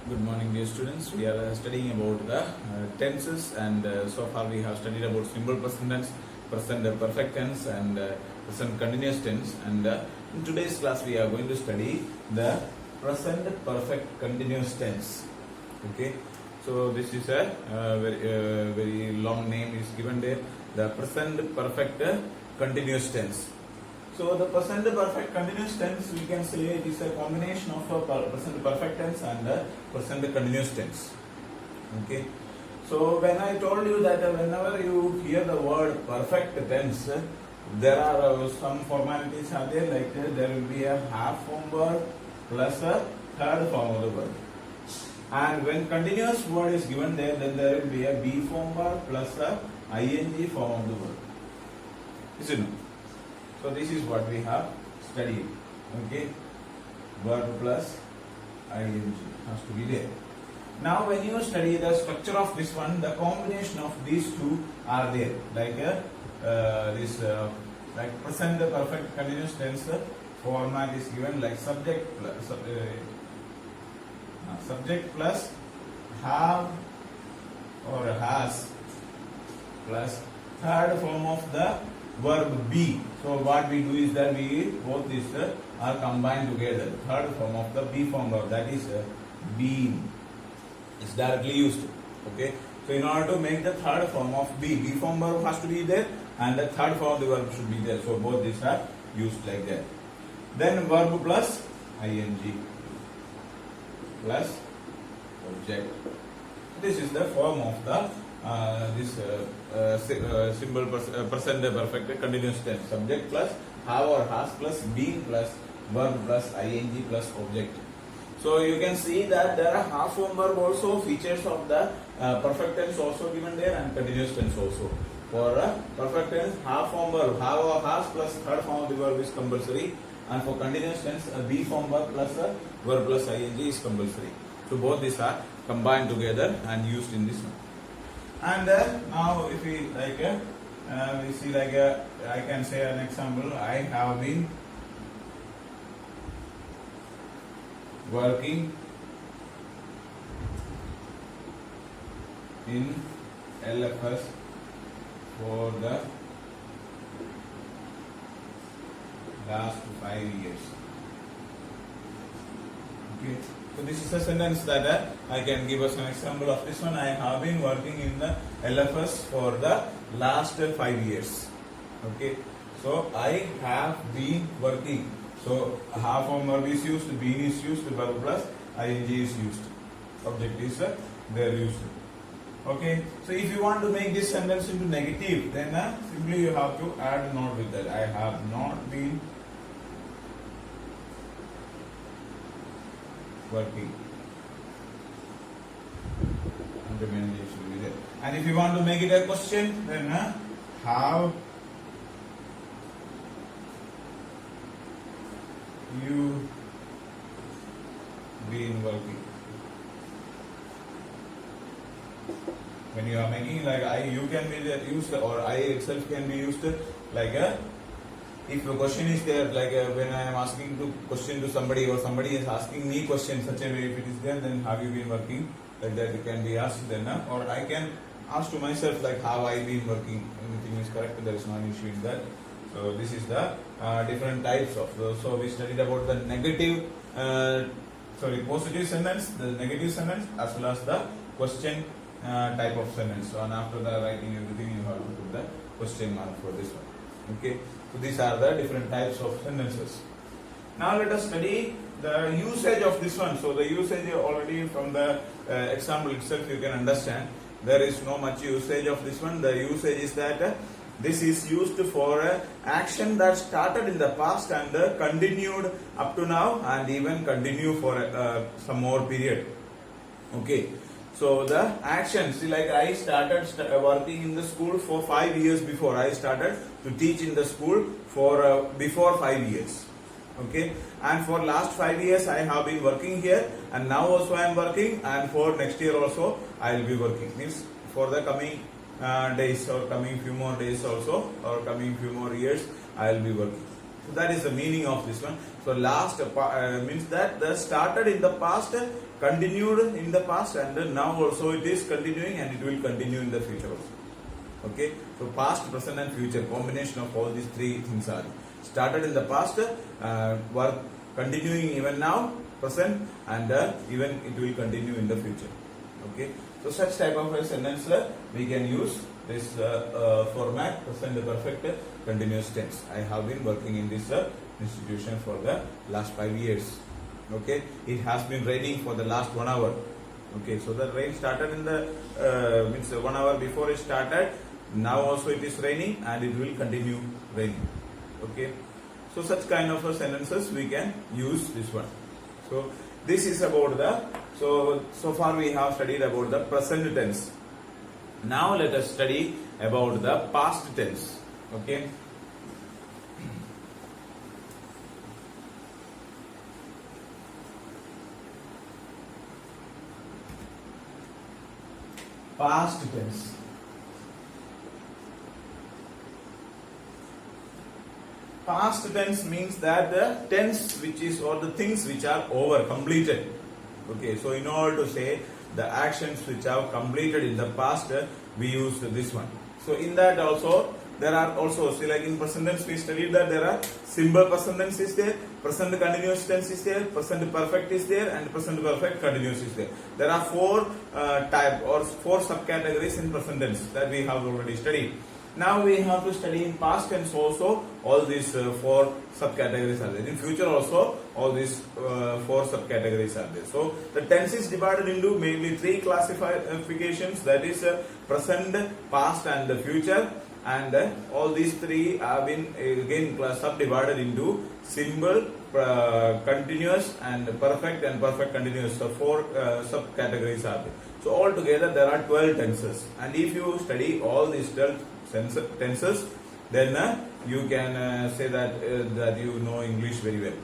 Good morning, dear students. We are studying about the tenses, and so far we have studied about simple present tense, present perfect tense, and present continuous tense. And in today's class, we are going to study the present perfect continuous tense. Okay. So this is a very long name is given there. The present perfect continuous tense. So the present perfect continuous tense, we can say it is a combination of present perfect tense and present continuous tense. Okay. So when I told you that whenever you hear the word perfect tense, there are some formalities are there, like there will be a half form verb plus a third form of the verb. And when continuous word is given there, then there will be a be form verb plus a ing form of the verb. Is it no? So this is what we have studied. Okay, verb plus ing has to be there. Now when you study the structure of this one, the combination of these two are there. Like like present perfect continuous tense format is given like subject plus have or has plus third form of the verb be. So what we do is that we both these are combined together. Third form of the be form verb, that is been, is directly used. Okay. So in order to make the third form of be form verb has to be there, and the third form of the verb should be there. So both these are used like that. Then verb plus ing plus object. This is the form of the simple present perfect continuous tense. Subject plus have or has plus been plus verb plus ing plus object. So you can see that there are half form verb also, features of the perfect tense also given there, and continuous tense also. For perfect tense, half form verb have or has plus third form of the verb is compulsory, and for continuous tense, a be form verb plus a verb plus ing is compulsory. So both these are combined together and used in this one. And now if we like we see like I can say an example. I have been working in LFS for the last 5 years. Okay. So this is a sentence that I can give us an example of this one. I have been working in the LFS for the last 5 years. Okay. So I have been working. So half form verb is used, been is used, verb plus ing is used. Subject is there used. Okay. So if you want to make this sentence into negative, then simply you have to add not with that. I have not been working, and remaining should be there. And if you want to make it a question, then have you been working? When you are making like I, you can be used, or I itself can be used like if the question is there, like when I am asking to question to somebody, or somebody is asking me question such a way, if it is there, then have you been working? Like that it can be asked then, or I can ask to myself like have I been working? Anything is correct, there is no issue in that. So this is the different types of those. So we studied about the negative, positive sentence, the negative sentence, as well as the question type of sentence. So and after the writing everything, you have to put the question mark for this one. Okay. So these are the different types of sentences. Now let us study the usage of this one. So the usage already from the example itself you can understand. There is no much usage of this one. The usage is that this is used for action that started in the past and continued up to now, and even continue for some more period. Okay. So the action, see, like I started working in the school for 5 years before. I started to teach in the school for before 5 years. Okay, and for last 5 years I have been working here, and now also I am working, and for next year also I will be working. Means for the coming days, or coming few more days also, or coming few more years I will be working. So that is the meaning of this one. So last means that the started in the past continued in the past, and now also it is continuing, and it will continue in the future also. Okay, so past, present, and future combination of all these three things are started in the past, were continuing even now, present, and even it will continue in the future. Okay, so such type of a sentence we can use this format, present perfect continuous tense. I have been working in this institution for the last 5 years. Okay, it has been raining for the last 1 hour. Okay, so the rain started in the means 1 hour before it started. Now also it is raining, and it will continue raining. Okay, so such kind of sentences we can use this one. So this is about the so far we have studied about the present tense. Now let us study about the past tense. Okay. Past tense. Past tense means that the tense which is, or the things which are over, completed. Okay, so in order to say the actions which are completed in the past, we use this one. So in that also there are also, see, like in present tense we studied that there are simple present tense is there, present continuous tense is there, present perfect is there, and present perfect continuous is there. There are four type or four subcategories in present tense that we have already studied. Now we have to study in past tense also all these four subcategories are there. In future also all these four subcategories are there. So the tense is divided into mainly three classifications, that is present, past, and the future. And all these three have been again subdivided into simple, continuous, and perfect continuous. So four subcategories are there. So altogether there are 12 tenses, and if you study all these 12 tenses, then you can say that that you know English very well.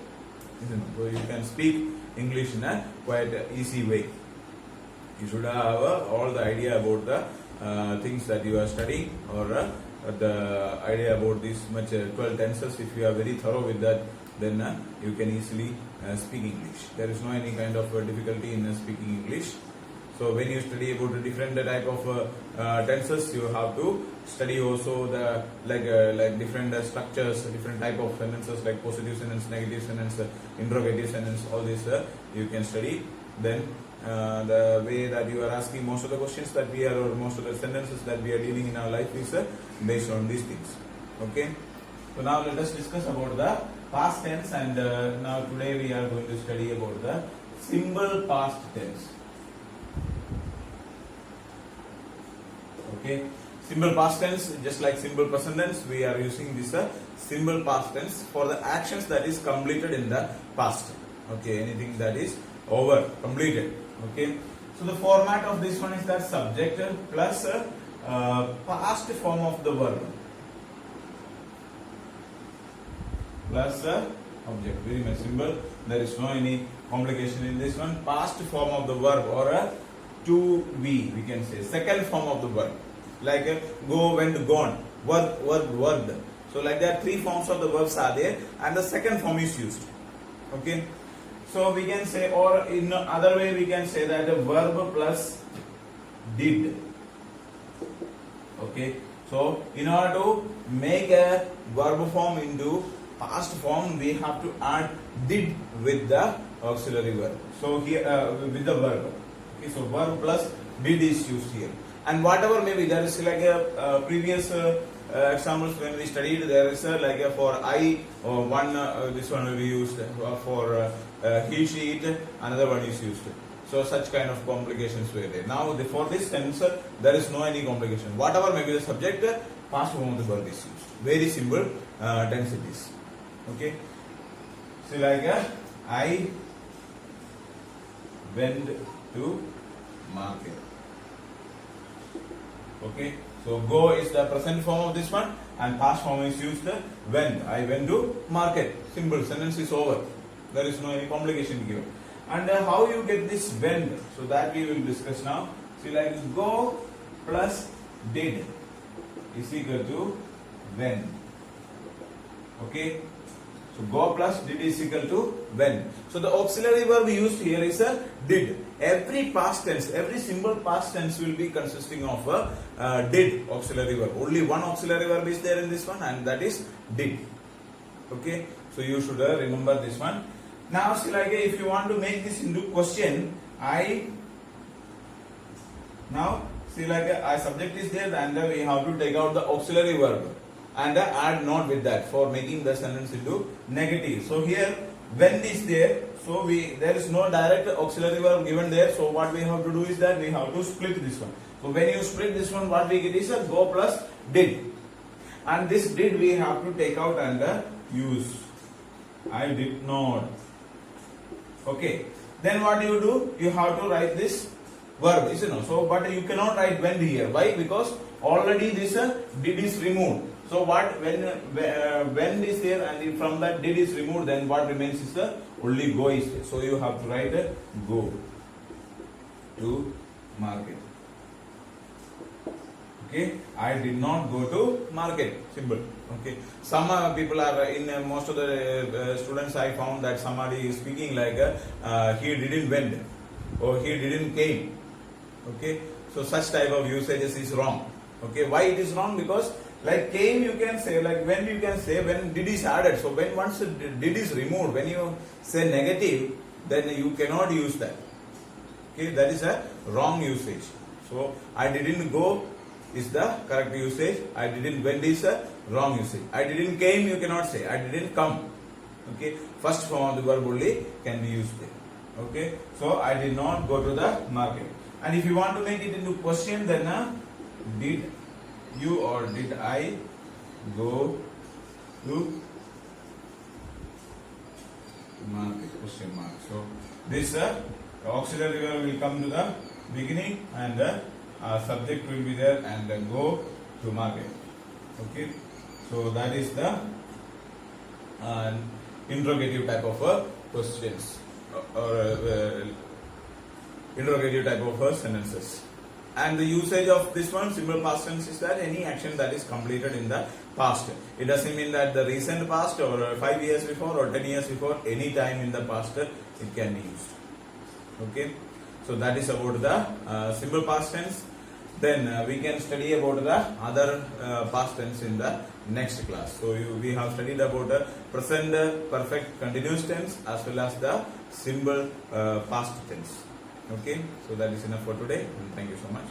So you can speak English in a quite easy way. You should have all the idea about the things that you are studying, or the idea about this much 12 tenses. If you are very thorough with that, then you can easily speak English. There is no any kind of difficulty in speaking English. So when you study about the different type of tenses, you have to study also the like different structures, different type of sentences like positive sentence, negative sentence, interrogative sentence. All this you can study. Then the way that you are asking most of the questions that we are, or most of the sentences that we are dealing in our life is based on these things. Okay. So now let us discuss about the past tense, and now today we are going to study about the simple past tense. Okay, simple past tense, just like simple present tense, we are using this simple past tense for the actions that is completed in the past. Okay, anything that is over, completed. Okay, so the format of this one is that subject plus past form of the verb plus object. Very much simple. There is no any complication in this one. Past form of the verb, or to be, we can say second form of the verb, like go, went, gone, worked. So like that, three forms of the verbs are there, and the second form is used. Okay, so we can say, or in other way we can say that the verb plus did. Okay, so in order to make a verb form into past form, we have to add did with the auxiliary verb. So here with the verb. Okay, so verb plus did is used here, and whatever maybe there is like a previous examples when we studied, there is like for I, or one this one will be used, for he, she, it, another one is used. So such kind of complications were there. Now for this tense there is no any complication. Whatever may be the subject, past form of the verb is used. Very simple tense it is. Okay, so like I went to market. Okay, so go is the present form of this one, and past form is used when. I went to market. Simple, sentence is over. There is no any complication given. And how you get this when? So that we will discuss now. See, like go plus did is equal to when. Okay, So go plus did is equal to when. So the auxiliary verb used here is a did. Every past tense, every simple past tense will be consisting of a did auxiliary verb. Only one auxiliary verb is there in this one, and that is did. Okay, so you should remember this one. Now see, like if you want to make this into question, subject is there, and we have to take out the auxiliary verb and add not with that for making the sentence into negative. So here when is there, so there is no direct auxiliary verb given there. So what we have to do is that we have to split this one. So when you split this one, what we get is a go plus did, and this did we have to take out and use. I did not. Okay. Then what you do? You have to write this verb, isn't it? So, but you cannot write when here. Why? Because already this did is removed. So what when is there, and if from that did is removed, then what remains is the only go is there. So you have to write go to market. Okay, I did not go to market. Simple. Okay, some people are in most of the students I found that somebody is speaking like he didn't went or he didn't came. Okay, so such type of usages is wrong. Okay, why it is wrong? Because like came you can say, like when you can say when did is added. So when once did is removed, when you say negative, then you cannot use that. Okay, that is a wrong usage. So I didn't go is the correct usage. I didn't went is a wrong usage. I didn't came you cannot say. I didn't come. Okay, first form of the verb only can be used there. Okay, so I did not go to the market. And if you want to make it into question, then did you or did I go to market? Question mark. So this auxiliary verb will come to the beginning, and subject will be there, and go to market. Okay, so that is the interrogative type of questions or interrogative type of sentences. And the usage of this one, simple past tense, is that any action that is completed in the past. It doesn't mean that the recent past or 5 years before or 10 years before, any time in the past it can be used. Okay, so that is about the simple past tense. Then we can study about the other past tense in the next class. So we have studied about the present perfect continuous tense as well as the simple past tense. Okay, so that is enough for today, and thank you so much.